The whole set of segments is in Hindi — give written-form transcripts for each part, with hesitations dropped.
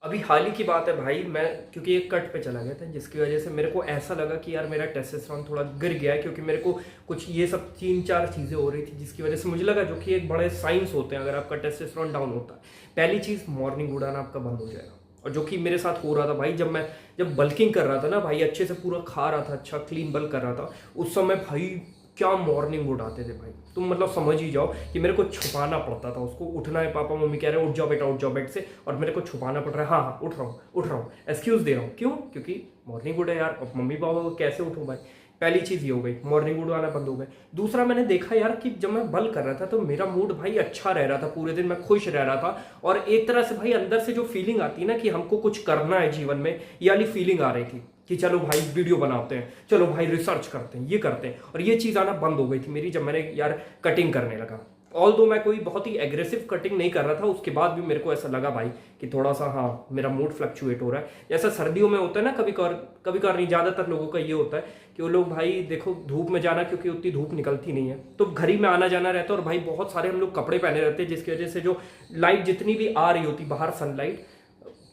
अभी हाल ही की बात है भाई, मैं क्योंकि एक कट पे चला गया था जिसकी वजह से मेरे को ऐसा लगा कि यार मेरा टेस्टोस्टेरोन थोड़ा गिर गया है, क्योंकि मेरे को कुछ ये सब 3-4 चीज़ें हो रही थी जिसकी वजह से मुझे लगा, जो कि एक बड़े साइंस होते हैं अगर आपका टेस्टोस्टेरोन डाउन होता है। पहली चीज़, मॉर्निंग उड़ाना आपका बंद हो जाएगा। और जो कि मेरे साथ हो रहा था भाई, जब बल्किंग कर रहा था ना भाई, अच्छे से पूरा खा रहा था, अच्छा क्लीन बल्क कर रहा था, उस समय भाई क्या मॉर्निंग वुड आते थे भाई, तुम मतलब समझ ही जाओ कि मेरे को छुपाना पड़ता था उसको। उठना है, पापा मम्मी कह रहे हैं उठ जाओ बेटा, उठ जाओ बेड से, और मेरे को छुपाना पड़ रहा है, हाँ हाँ उठ रहा हूँ, एक्सक्यूज दे रहा हूँ। क्यों? क्योंकि मॉर्निंग वुड है यार, अब मम्मी पापा को कैसे उठूँ भाई। पहली चीज़ ये हो गई, मॉर्निंग वुड आना बंद हो गए। दूसरा, मैंने देखा यार कि जब मैं बल कर रहा था तो मेरा मूड भाई अच्छा रह रहा था, पूरे दिन मैं खुश रह रहा था। और एक तरह से भाई अंदर से जो फीलिंग आती है ना कि हमको कुछ करना है जीवन में, ये वाली फीलिंग आ रही थी कि चलो भाई वीडियो बनाते हैं, चलो भाई रिसर्च करते हैं, ये करते हैं। और ये चीज़ आना बंद हो गई थी मेरी जब मैंने यार कटिंग करने लगा। ऑल दो मैं कोई बहुत ही एग्रेसिव कटिंग नहीं कर रहा था, उसके बाद भी मेरे को ऐसा लगा भाई कि थोड़ा सा हाँ मेरा मूड फ्लक्चुएट हो रहा है। जैसा सर्दियों में होता है ना, कभी कभार नहीं, ज़्यादातर लोगों का ये होता है कि वो लोग भाई देखो धूप में जाना, क्योंकि उतनी धूप निकलती नहीं है तो घर ही में आना जाना रहता है, और भाई बहुत सारे हम लोग कपड़े पहने रहते हैं, जिसकी वजह से जो लाइट जितनी भी आ रही होती बाहर, सनलाइट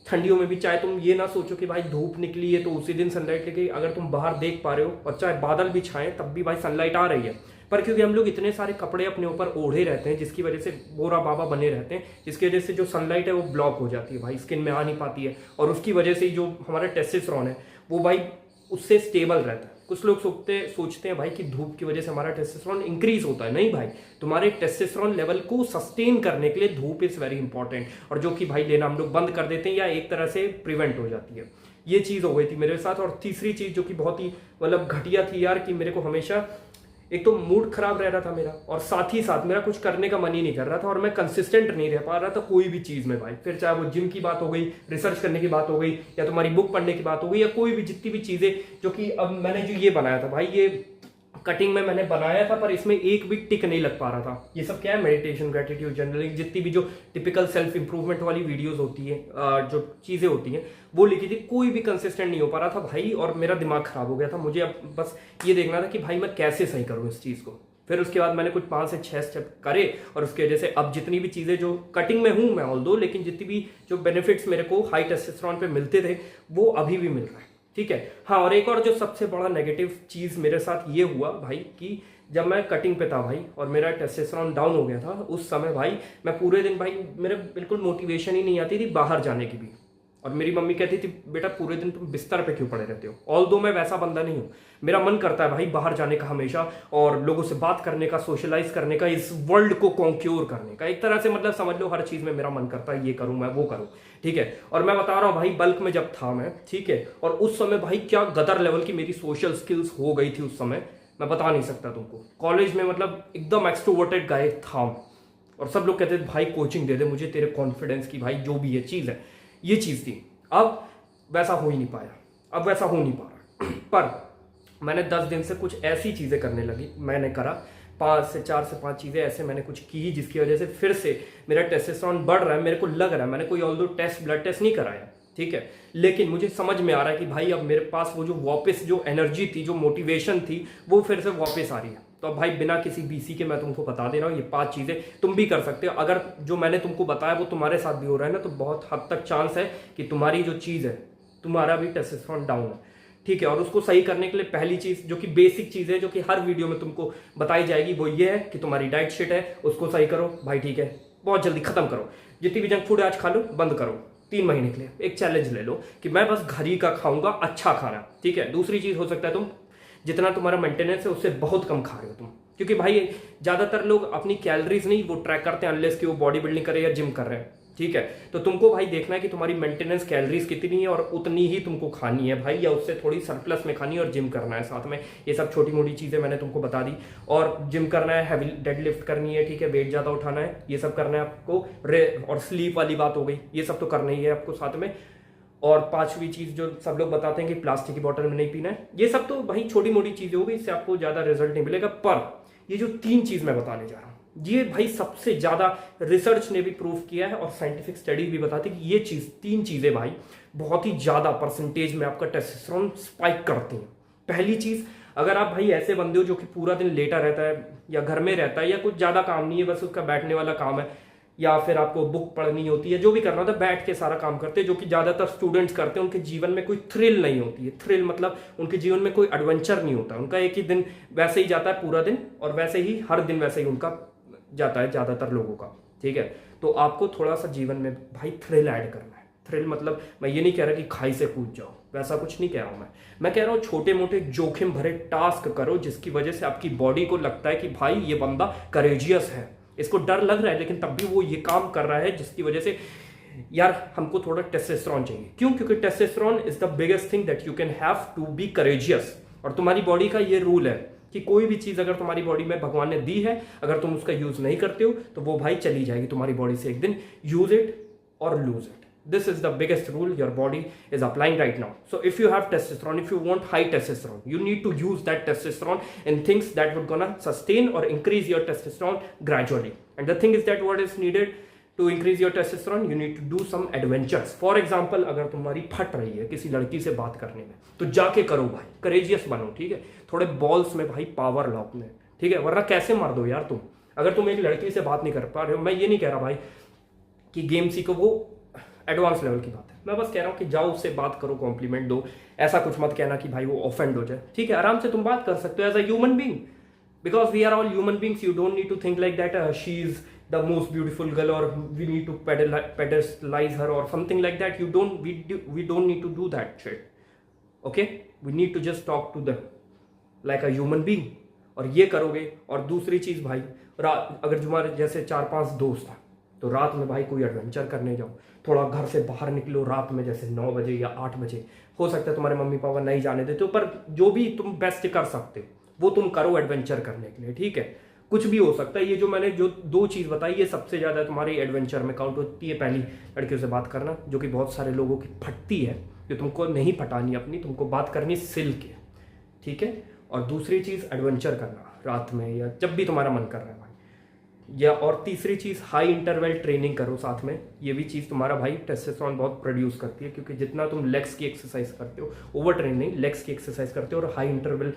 ठंडियों में भी, चाहे तुम ये ना सोचो कि भाई धूप निकली है तो उसी दिन सनलाइट लेके, अगर तुम बाहर देख पा रहे हो और चाहे बादल भी छाए तब भी भाई सनलाइट आ रही है। पर क्योंकि हम लोग इतने सारे कपड़े अपने ऊपर ओढ़े रहते हैं, जिसकी वजह से बोरा बाबा बने रहते हैं, जिसकी वजह से जो सनलाइट है वो ब्लॉक हो जाती है भाई, स्किन में आ नहीं पाती है। और उसकी वजह से जो हमारा टेस्टोस्टेरोन है वो भाई उससे स्टेबल रहता है। कुछ लोग सोचते हैं भाई कि धूप की वजह से हमारा टेस्टोस्टेरोन इंक्रीज होता है। नहीं भाई, तुम्हारे टेस्टोस्टेरोन लेवल को सस्टेन करने के लिए धूप इज वेरी इंपॉर्टेंट, और जो कि भाई लेना हम लोग बंद कर देते हैं या एक तरह से प्रिवेंट हो जाती है। ये चीज़ हो गई थी मेरे साथ। और तीसरी चीज़ जो कि बहुत ही मतलब घटिया थी यार, कि मेरे को हमेशा एक तो मूड खराब रह रहा था मेरा, और साथ ही साथ मेरा कुछ करने का मन ही नहीं कर रहा था, और मैं कंसिस्टेंट नहीं रह पा रहा था कोई भी चीज़ में भाई। फिर चाहे वो जिम की बात हो गई, रिसर्च करने की बात हो गई, या तुम्हारी बुक पढ़ने की बात हो गई, या कोई भी जितनी भी चीज़ें जो कि अब मैंने जो ये बनाया था भाई, ये कटिंग में मैंने बनाया था, पर इसमें एक भी टिक नहीं लग पा रहा था। ये सब क्या है, मेडिटेशन, ग्रेटिट्यूड, जर्नलिंग, जितनी भी जो टिपिकल सेल्फ इंप्रूवमेंट वाली वीडियोस होती है, जो चीज़ें होती हैं वो लिखी थी, कोई भी कंसिस्टेंट नहीं हो पा रहा था भाई, और मेरा दिमाग खराब हो गया था। मुझे अब बस ये देखना था कि भाई मैं कैसे सही करूँ इस चीज़ को। फिर उसके बाद मैंने कुछ 5 से 6 स्टेप करे, और उसकी वजह से अब जितनी भी चीज़ें जो कटिंग में हूँ मैं ऑल दो, लेकिन जितनी भी जो बेनिफिट्स मेरे को हाई टेस्टोस्टेरोन पे मिलते थे वो अभी भी मिल रहा है। ठीक है, हाँ। और एक और जो सबसे बड़ा नेगेटिव चीज़ मेरे साथ ये हुआ भाई, कि जब मैं कटिंग पे था भाई और मेरा टेस्टोस्टेरोन डाउन हो गया था, उस समय भाई मैं पूरे दिन भाई मेरे बिल्कुल मोटिवेशन ही नहीं आती थी बाहर जाने की भी। और मेरी मम्मी कहती थी बेटा पूरे दिन तुम बिस्तर पे क्यों पड़े रहते हो। ऑल दो मैं वैसा बंदा नहीं हूँ, मेरा मन करता है भाई बाहर जाने का हमेशा, और लोगों से बात करने का, सोशलाइज करने का, इस वर्ल्ड को कॉन्क्योर करने का। एक तरह से मतलब समझ लो हर चीज़ में मेरा मन करता है, ये करूँ मैं वो करूँ। ठीक है, और मैं बता रहा हूँ भाई बल्क में जब था मैं, ठीक है, और उस समय भाई क्या गदर लेवल की मेरी सोशल स्किल्स हो गई थी उस समय, मैं बता नहीं सकता तुमको। कॉलेज में मतलब एकदम एक्सट्रोवर्टेड गाय था, और सब लोग कहते थे भाई कोचिंग दे दे मुझे तेरे कॉन्फिडेंस की, भाई जो भी ये चीज़ है, ये चीज़ थी। अब वैसा हो ही नहीं पाया, अब वैसा हो नहीं पा रहा। पर मैंने 10 दिन से कुछ ऐसी चीज़ें करने लगी, मैंने करा 4 से 5 चीज़ें ऐसे मैंने कुछ की, जिसकी वजह से फिर से मेरा टेस्टोस्टेरोन बढ़ रहा है। मेरे को लग रहा है, मैंने कोई ऑल दो ब्लड टेस्ट नहीं कराया, ठीक है, लेकिन मुझे समझ में आ रहा है कि भाई अब मेरे पास वो जो वापस जो एनर्जी थी, जो मोटिवेशन थी, वो फिर से वापस आ रही है। तो अब भाई बिना किसी बीसी के मैं तुमको बता दे रहा हूँ, ये 5 चीज़ें तुम भी कर सकते हो। अगर जो मैंने तुमको बताया वो तुम्हारे साथ भी हो रहा है ना, तो बहुत हद तक चांस है कि तुम्हारी जो चीज़ है, तुम्हारा भी टेस्टोस्टेरोन डाउन है। ठीक है, और उसको सही करने के लिए पहली चीज़ जो कि बेसिक चीज़ है, जो कि हर वीडियो में तुमको बताई जाएगी, वो ये है कि तुम्हारी डाइट शीट है, उसको सही करो भाई। ठीक है, बहुत जल्दी खत्म करो, जितनी भी जंक फूड आज खा लो बंद करो। 3 महीने के लिए एक चैलेंज ले लो कि मैं बस घर ही का खाऊंगा, अच्छा खाना। ठीक है, दूसरी चीज़ हो सकता है तुम जितना तुम्हारा मेंटेनेंस है उससे बहुत कम खा रहे हो तुम, क्योंकि भाई ज़्यादातर लोग अपनी कैलोरीज नहीं वो ट्रैक करते हैं, अनलेस कि वो बॉडी बिल्डिंग करे या जिम कर रहे हैं। ठीक है, तो तुमको भाई देखना है कि तुम्हारी मेंटेनेंस कैलोरीज कितनी है, और उतनी ही तुमको खानी है भाई, या उससे थोड़ी सरप्लस में खानी है, और जिम करना है साथ में। ये सब छोटी मोटी चीज़ें मैंने तुमको बता दी। और जिम करना है, हैवी डेडलिफ्ट करनी है, ठीक है, वेट ज़्यादा उठाना है, ये सब करना है आपको। और स्लीप वाली बात हो गई, ये सब तो करना ही है आपको साथ में। और 5वीं चीज़ जो सब लोग बताते हैं कि प्लास्टिक की बोतल में नहीं पीना है, ये सब तो भाई छोटी मोटी चीज़ें हो गई, इससे आपको ज़्यादा रिजल्ट नहीं मिलेगा। पर ये जो 3 चीज़ मैं बताने जा रहा हूँ, ये भाई सबसे ज़्यादा रिसर्च ने भी प्रूव किया है, और साइंटिफिक स्टडी भी बताती है कि ये 3 चीज़ें भाई बहुत ही ज़्यादा परसेंटेज में आपका टेस्टोस्टेरोन स्पाइक करती हैं। पहली चीज़, अगर आप भाई ऐसे बंदे हो जो कि पूरा दिन लेटा रहता है, या घर में रहता है, या कुछ ज़्यादा काम नहीं है, बस उसका बैठने वाला काम है, या फिर आपको बुक पढ़नी होती है, जो भी करना होता है बैठ के सारा काम करते हैं, जो कि ज़्यादातर स्टूडेंट्स करते हैं। उनके जीवन में कोई थ्रिल नहीं होती है। थ्रिल मतलब उनके जीवन में कोई एडवेंचर नहीं होता, उनका एक ही दिन वैसे ही जाता है पूरा दिन, और वैसे ही हर दिन वैसे ही उनका जाता है ज़्यादातर लोगों का, ठीक है। तो आपको थोड़ा सा जीवन में भाई थ्रिल ऐड करना है। थ्रिल मतलब मैं ये नहीं कह रहा कि खाई से कूद जाओ, वैसा कुछ नहीं कह रहा हूं मैं कह रहा हूं छोटे मोटे जोखिम भरे टास्क करो जिसकी वजह से आपकी बॉडी को लगता है कि भाई ये बंदा करेजियस है, इसको डर लग रहा है लेकिन तब भी वो ये काम कर रहा है, जिसकी वजह से यार हमको थोड़ा टेस्टोस्टेरोन चाहिए। क्यों? क्योंकि testosterone is the biggest thing that you can have to be courageous. और तुम्हारी बॉडी का ये रूल है कि कोई भी चीज अगर तुम्हारी बॉडी में भगवान ने दी है, अगर तुम उसका यूज नहीं करते हो तो वो भाई चली जाएगी तुम्हारी बॉडी से एक दिन। यूज इट और lose it. This is the biggest rule your body is applying right now. So if you have testosterone, if you want high testosterone, you need to use that testosterone in things that would gonna sustain or increase your testosterone gradually. And the thing is that what is needed to increase your testosterone, you need to do some adventures. For example, अगर तुम्हारी फट रही है किसी लड़की से बात करने में, तो जाके करो भाई, करेजियस बनो, ठीक है। थोड़े बॉल्स में भाई पावर लाओ अपने, ठीक है, वरना कैसे मार दो यार तुम। अगर तुम एक लड़की से बात नहीं कर पा रहे हो, मैं ये नहीं कह रहा भाई कि गेम सीखो, वो एडवांस लेवल की बात है। मैं बस कह रहा हूँ कि जाओ उससे बात करो, कॉम्प्लीमेंट दो, ऐसा कुछ मत कहना कि भाई वो ऑफेंड हो जाए, ठीक है। आराम से तुम बात कर सकते हो as a human being, because we are all human beings. You don't need to think like that she is the most beautiful girl और we need to pedalize her और something like that. We don't need to do that shit, okay. We need to just talk to the like a human being, और ये करोगे। और दूसरी चीज भाई, अगर तुम्हारे जैसे 4-5 दोस्त हैं तो रात में भाई कोई एडवेंचर करने जाओ, थोड़ा घर से बाहर निकलो रात में, जैसे 9 बजे या 8 बजे। हो सकता है तुम्हारे मम्मी पापा नहीं जाने देते हो, पर जो भी तुम बेस्ट कर सकते हो वो तुम करो एडवेंचर करने के लिए, ठीक है। कुछ भी हो सकता है। ये जो मैंने जो 2 चीज़ बताई, ये सबसे ज़्यादा तुम्हारी एडवेंचर में काउंट होती है। पहली, लड़कियों से बात करना, जो कि बहुत सारे लोगों की फटती है, जो तुमको नहीं फटानी अपनी, तुमको बात करनी सिल के, ठीक है। और दूसरी चीज़ एडवेंचर करना रात में या जब भी तुम्हारा मन कर रहा है भाई। या और तीसरी चीज़, हाई इंटरवल ट्रेनिंग करो साथ में। ये भी चीज़ तुम्हारा भाई टेस्टोस्टेरोन बहुत प्रोड्यूस करती है, क्योंकि जितना तुम लेग्स की एक्सरसाइज करते हो, ओवर ट्रेनिंग, लेग्स की एक्सरसाइज करते हो और हाई इंटरवल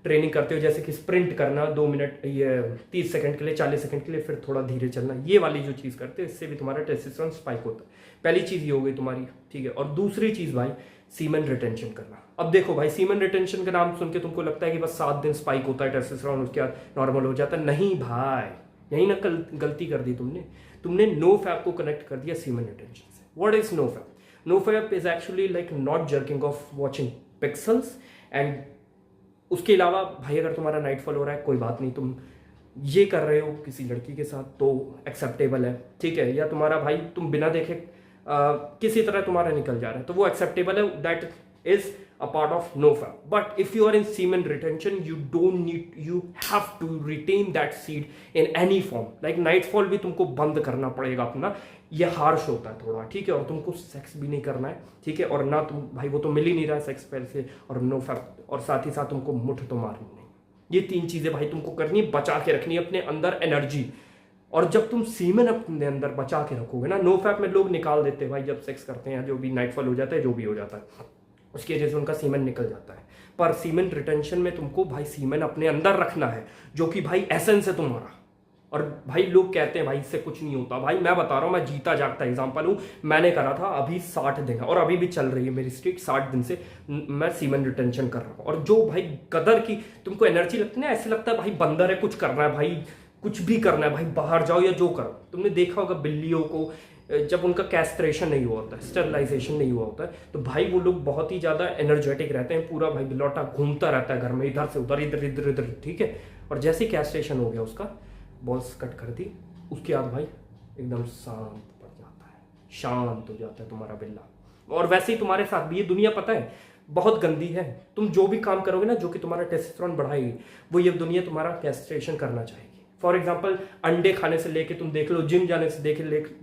ट्रेनिंग करते हो, जैसे कि स्प्रिंट करना 2 मिनट, ये 30 सेकंड के लिए, 40 सेकंड के लिए, फिर थोड़ा धीरे चलना, ये वाली जो चीज़ करते हो, इससे भी तुम्हारा टेस्टोस्टेरोन स्पाइक होता है। पहली चीज़ ये हो गई तुम्हारी, ठीक है। और दूसरी चीज़ भाई, सीमन रिटेंशन करना। अब देखो भाई, सीमन रिटेंशन का नाम सुन के तुमको लगता है कि बस 7 दिन स्पाइक होता है टेस्टोस्टेरोन, उसके बाद नॉर्मल हो जाता है। नहीं भाई, यही ना गलती कर दी तुमने नो फैप को कनेक्ट कर दिया सीमन रिटेंशन से। What is no fap? No fap is actually like not jerking off watching pixels. And उसके अलावा भाई, अगर तुम्हारा नाइटफॉल हो रहा है, कोई बात नहीं, तुम ये कर रहे हो किसी लड़की के साथ तो एक्सेप्टेबल है, ठीक है। या तुम्हारा भाई तुम बिना देखे किसी तरह तुम्हारा निकल जा रहा है तो वो एक्सेप्टेबल है, that is a part of NoFap. But if you are in semen retention, you have to retain that seed in any form. Like nightfall भी तुमको बंद करना पड़ेगा अपना, ये हार्श होता है थोड़ा, ठीक है। और तुमको सेक्स भी नहीं करना है, ठीक है। और ना तुम भाई, वो तो मिल ही नहीं रहा है सेक्स पहले से, और NoFap, और साथ ही साथ तुमको मुठ तो मारनी नहीं। ये 3 चीजें भाई तुमको करनी है, बचा के रखनी है अपने अंदर एनर्जी। और जब तुम सीमन अपने अंदर बचा के रखोगे ना, NoFap में लोग निकाल देते हैं भाई जब सेक्स करते हैं, जो भी नाइटफॉल हो जाता है, जो भी हो जाता है, उसकी वजह से उनका सीमन निकल जाता है। पर सीमन रिटेंशन में तुमको भाई सीमन अपने अंदर रखना है, जो कि भाई एसेंस है तुम्हारा। और भाई लोग कहते हैं भाई इससे कुछ नहीं होता, भाई मैं बता रहा हूँ, मैं जीता जागता एग्जांपल हूँ। मैंने करा था अभी 60 दिन और अभी भी चल रही है मेरी स्ट्रीक, 60 दिन से मैं सीमन रिटेंशन कर रहा हूँ। और जो भाई कदर की तुमको एनर्जी लगती है ना, ऐसे लगता है भाई बंदर है, कुछ करना है भाई, कुछ भी करना है भाई, बाहर जाओ या जो करो। तुमने देखा होगा बिल्लियों को जब उनका कैस्ट्रेशन नहीं हुआ होता है, स्टरलाइजेशन नहीं हुआ होता है, तो भाई वो लोग बहुत ही ज़्यादा एनर्जेटिक रहते हैं, पूरा भाई बिलौटा घूमता रहता है घर में, इधर से उधर, इधर इधर इधर, ठीक है। और जैसे ही कैस्ट्रेशन हो गया, उसका बॉल्स कट कर दी, उसके बाद भाई एकदम शांत पड़ जाता है, शांत हो जाता है तुम्हारा बिल्ला। और वैसे ही तुम्हारे साथ भी ये दुनिया पता है बहुत गंदी है। तुम जो भी काम करोगे ना, जो कि तुम्हारा टेस्टोस्टेरोन बढ़ाएगी, वो ये दुनिया तुम्हारा कैस्ट्रेशन करना चाहेगी। फॉर एग्जाम्पल, अंडे खाने से लेके तुम देख लो, जिम जाने से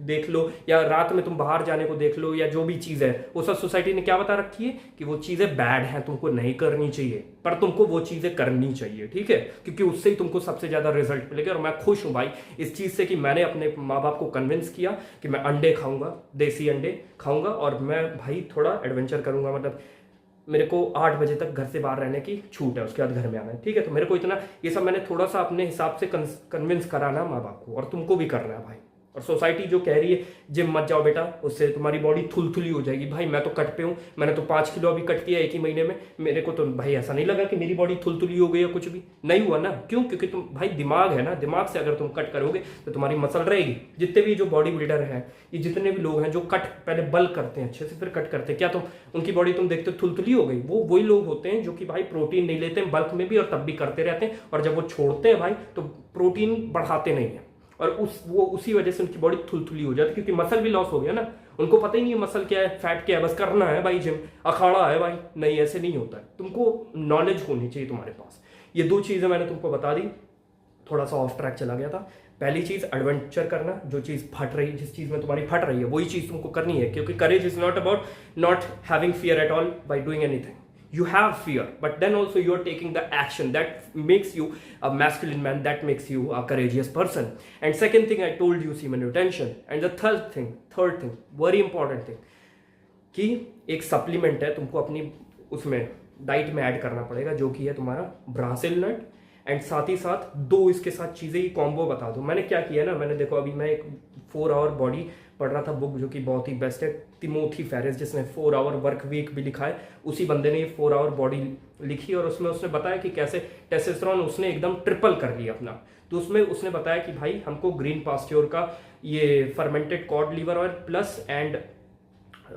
देख लो, या रात में तुम बाहर जाने को देख लो, या जो भी चीज़ है, वो सब सोसाइटी ने क्या बता रखी है कि वो चीज़ें बैड हैं, तुमको नहीं करनी चाहिए, पर तुमको वो चीज़ें करनी चाहिए, ठीक है, क्योंकि उससे ही तुमको सबसे ज़्यादा रिजल्ट मिलेगा। और मैं खुश हूँ भाई इस चीज़ से कि मैंने अपने माँ बाप को कन्विंस किया कि मैं अंडे खाऊंगा, देसी अंडे खाऊंगा, और मैं भाई थोड़ा एडवेंचर करूंगा। मतलब मेरे को 8 बजे तक घर से बाहर रहने की छूट है, उसके बाद घर में आना है, ठीक है। तो मेरे को इतना ये सब मैंने थोड़ा सा अपने हिसाब से कन्विंस कराना माँ बाप को, और तुमको भी करना है भाई, और सोसाइटी जो कह रही है जिम मत जाओ बेटा, उससे तुम्हारी बॉडी थुलथुली हो जाएगी, भाई मैं तो कट पे हूँ, मैंने तो 5 किलो अभी कट किया एक ही महीने में, मेरे को तो भाई ऐसा नहीं लगा कि मेरी बॉडी थुलथुली हो गई या कुछ भी नहीं हुआ ना। क्यों? क्योंकि तुम भाई दिमाग है ना, दिमाग से अगर तुम कट करोगे तो तुम्हारी मसल रहेगी। जितने भी जो बॉडी बिल्डर हैं, ये जितने भी लोग हैं जो कट पहले बल्क करते हैं अच्छे से फिर कट करते हैं, क्या तुम उनकी बॉडी तुम देखते हो थुलथुली हो गई? वो वही लोग होते हैं जो कि भाई प्रोटीन नहीं लेते हैं बल्क में भी और तब भी करते रहते हैं, और जब वो छोड़ते हैं भाई तो प्रोटीन बढ़ाते नहीं है, और उसी वजह से उनकी बॉडी थुलथुली हो जाती है, क्योंकि मसल भी लॉस हो गया ना। उनको पता ही नहीं है मसल क्या है, फैट क्या है, बस करना है भाई जिम, अखाड़ा है भाई। नहीं, ऐसे नहीं होता है। तुमको नॉलेज होनी चाहिए तुम्हारे पास। ये 2 चीजें मैंने तुमको बता दी। थोड़ा सा ऑफ ट्रैक चला गया था। पहली चीज एडवेंचर करना, जो चीज फट रही, जिस चीज में तुम्हारी फट रही है वही चीज तुमको करनी है, क्योंकि courage is not about not having fear at all by doing anything. You have fear, but then also you are taking the action that makes you a masculine man, that makes you a courageous person. And second thing I told you, semen retention. And the third thing, very important thing, कि एक सप्लीमेंट है तुमको अपनी उसमें डाइट में ऐड करना पड़ेगा, जो कि है तुम्हारा ब्रासिल नट. एंड साथ ही साथ 2 इसके साथ चीज़ें ही कॉम्बो बता दूं. मैंने क्या किया ना, मैंने देखो अभी मैं एक 4 आवर बॉडी पढ़ रहा था बुक, जो कि बहुत ही बेस्ट है, तिमोथी फेरिस, जिसने 4 आवर वर्क वीक भी लिखा है. उसी बंदे ने ये 4 आवर बॉडी लिखी और उसमें उसने बताया कि कैसे टेस्टोस्टेरोन उसने एकदम ट्रिपल कर लिया अपना. तो उसमें उसने बताया कि भाई हमको ग्रीन पास्ट्योर का ये fermented cod liver oil plus and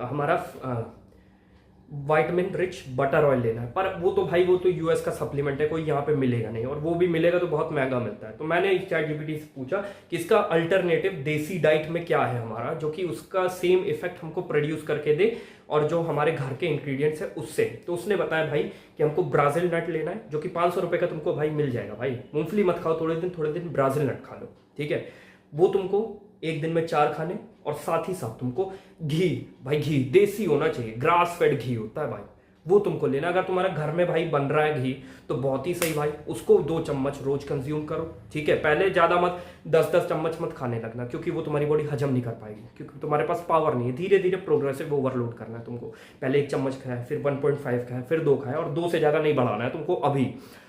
हमारा विटामिन रिच बटर ऑयल लेना है. पर वो तो यूएस का सप्लीमेंट है, कोई यहाँ पे मिलेगा नहीं, और वो भी मिलेगा तो बहुत महंगा मिलता है. तो मैंने ChatGPT से पूछा कि इसका अल्टरनेटिव देसी डाइट में क्या है हमारा, जो कि उसका सेम इफेक्ट हमको प्रोड्यूस करके दे और जो हमारे घर के इंग्रेडिएंट्स है उससे. तो उसने बताया भाई कि हमको ब्राजील नट लेना है, जो कि 500 रुपए का तुमको भाई मिल जाएगा. भाई मूंगफली मत खाओ, थोड़े दिन ब्राजील नट खा लो, ठीक है. वो तुमको एक दिन में 4 खाने, और साथ ही साथ तुमको घी, भाई घी देसी होना चाहिए, ग्रास फेड घी होता है भाई, वो तुमको लेना. अगर तुम्हारा घर में भाई बन रहा है घी तो बहुत ही सही भाई, उसको 2 चम्मच रोज कंज्यूम करो, ठीक है. पहले ज्यादा मत, 10-10 चम्मच मत खाने लगना, क्योंकि वो तुम्हारी बॉडी हजम नहीं कर पाएगी, क्योंकि तुम्हारे पास पावर नहीं है. धीरे धीरे प्रोग्रेसिव ओवरलोड करना है तुमको. पहले 1 चम्मच खाया, फिर 1.5 खाया, फिर 2 खाया, और 2 से ज्यादा नहीं बढ़ाना है तुमको अभी.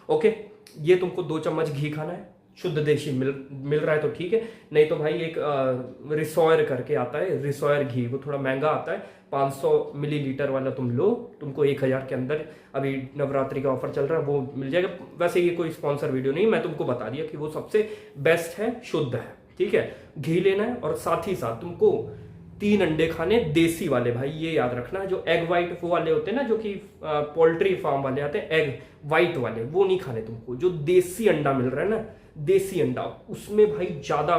ओके, ये तुमको 2 चम्मच घी खाना है, शुद्ध देशी मिल रहा है तो ठीक है, नहीं तो भाई एक रिसोयर करके आता है, रिसोयर घी, वो थोड़ा महंगा आता है, 500 मिलीलीटर वाला तुम लो, तुमको 1000 के अंदर. अभी नवरात्रि का ऑफर चल रहा है, वो मिल जाएगा. वैसे ये कोई स्पॉन्सर वीडियो नहीं, मैं तुमको बता दिया कि वो सबसे बेस्ट है, शुद्ध है, ठीक है. घी लेना है, और साथ ही साथ तुमको 3 अंडे खाने, देसी वाले भाई, ये याद रखना. जो एग वाइट वो वाले होते हैं ना, जो कि पोल्ट्री फार्म वाले आते हैं, एग वाइट वाले, वो नहीं खाने तुमको. जो देसी अंडा मिल रहा है ना, देसी अंडा, उसमें भाई ज्यादा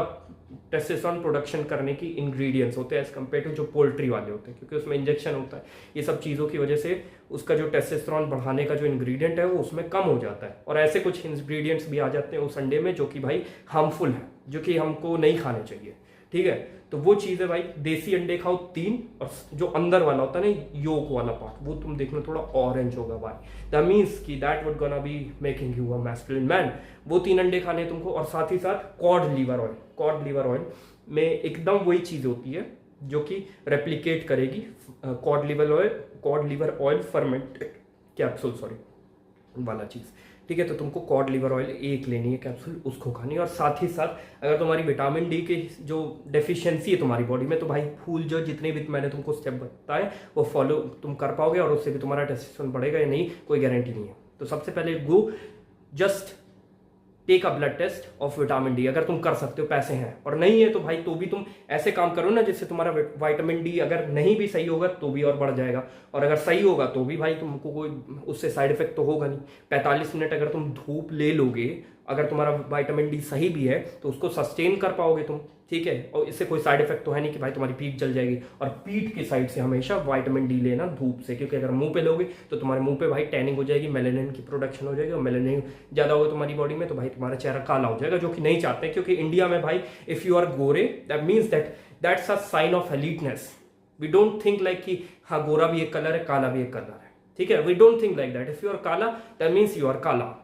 टेस्टोस्टेरोन प्रोडक्शन करने की इंग्रेडिएंट्स होते हैं एज कम्पेयर टू जो पोल्ट्री वाले होते हैं, क्योंकि उसमें इंजेक्शन होता है. ये सब चीज़ों की वजह से उसका जो टेस्टोस्टेरोन बढ़ाने का जो इंग्रेडिएंट है वो उसमें कम हो जाता है, और ऐसे कुछ इंग्रेडिएंट्स भी आ जाते हैं उस अंडे में जो कि भाई हार्मफुल है, जो कि हमको नहीं खाने चाहिए, ठीक है. तो वो चीज़ है भाई, देसी अंडे खाओ 3, और जो अंदर वाला होता है ना, योक वाला पार्ट, वो तुम देखना थोड़ा ऑरेंज होगा भाई. दैट मीन्स कि that would gonna be making you a masculine man. वो 3 अंडे खाने तुमको, और साथ ही साथ cod liver oil. Cod liver oil में एकदम वही चीज़ होती है जो कि रेप्लिकेट करेगी cod liver oil fermented capsule, sorry वाला चीज़, ठीक है. तो तुमको कॉड लीवर ऑयल 1 लेनी है कैप्सूल, उसको खानी है. और साथ ही साथ अगर तुम्हारी विटामिन डी की जो डेफिशिएंसी है तुम्हारी बॉडी में, तो भाई फूल जो जितने भी मैंने तुमको स्टेप बताए वो फॉलो तुम कर पाओगे, और उससे भी तुम्हारा टेस्टोस्टेरोन बढ़ेगा या नहीं कोई गारंटी नहीं है. तो सबसे पहले go just take a blood test of vitamin D. अगर तुम कर सकते हो, पैसे हैं, और नहीं है तो भाई तो भी तुम ऐसे काम करो ना जिससे तुम्हारा विटामिन डी अगर नहीं भी सही होगा तो भी और बढ़ जाएगा, और अगर सही होगा तो भी भाई तुमको कोई उससे साइड इफेक्ट तो होगा नहीं. 45 मिनट अगर तुम धूप ले लोगे, अगर तुम्हारा विटामिन डी सही भी है तो उसको सस्टेन कर पाओगे तुम, ठीक है. और इससे कोई साइड इफेक्ट तो है नहीं कि भाई तुम्हारी पीठ जल जाएगी. और पीठ की साइड से हमेशा विटामिन डी लेना धूप से, क्योंकि अगर मुंह पे लोगे तो तुम्हारे मुंह पे भाई टैनिंग हो जाएगी, मेलानिन की प्रोडक्शन हो जाएगी, और मेलानिन ज्यादा होगा तुम्हारी बॉडी में तो भाई तुम्हारा चेहरा काला हो जाएगा, जो कि नहीं चाहते. क्योंकि इंडिया में भाई इफ यू आर गोरे, that means that's a sign of eliteness. We don't think like कि हाँ गोरा भी एक कलर है, काला भी एक कलर है, ठीक है. We don't think like that. If you are काला दैट मीन्स यू आर काला.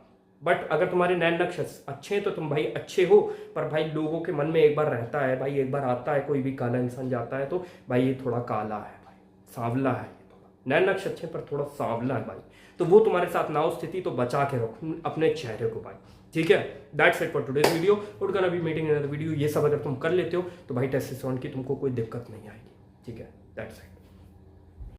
बट अगर तुम्हारे नैन नक्श अच्छे हैं तो तुम भाई अच्छे हो. पर भाई लोगों के मन में एक बार रहता है भाई, एक बार आता है कोई भी काला इंसान जाता है तो भाई ये थोड़ा काला है भाई, सांवला है ये थोड़ा, नैन नक्श अच्छे पर थोड़ा सांवला है भाई, तो वो तुम्हारे साथ ना हो स्थिति, तो बचा के रखो अपने चेहरे को भाई, ठीक है। That's it for today's video, would gonna be meeting in other video. ये सब अगर तुम कर लेते हो तो भाई टेस्टोस्टेरोन की तुमको कोई दिक्कत नहीं आएगी, ठीक है। That's it.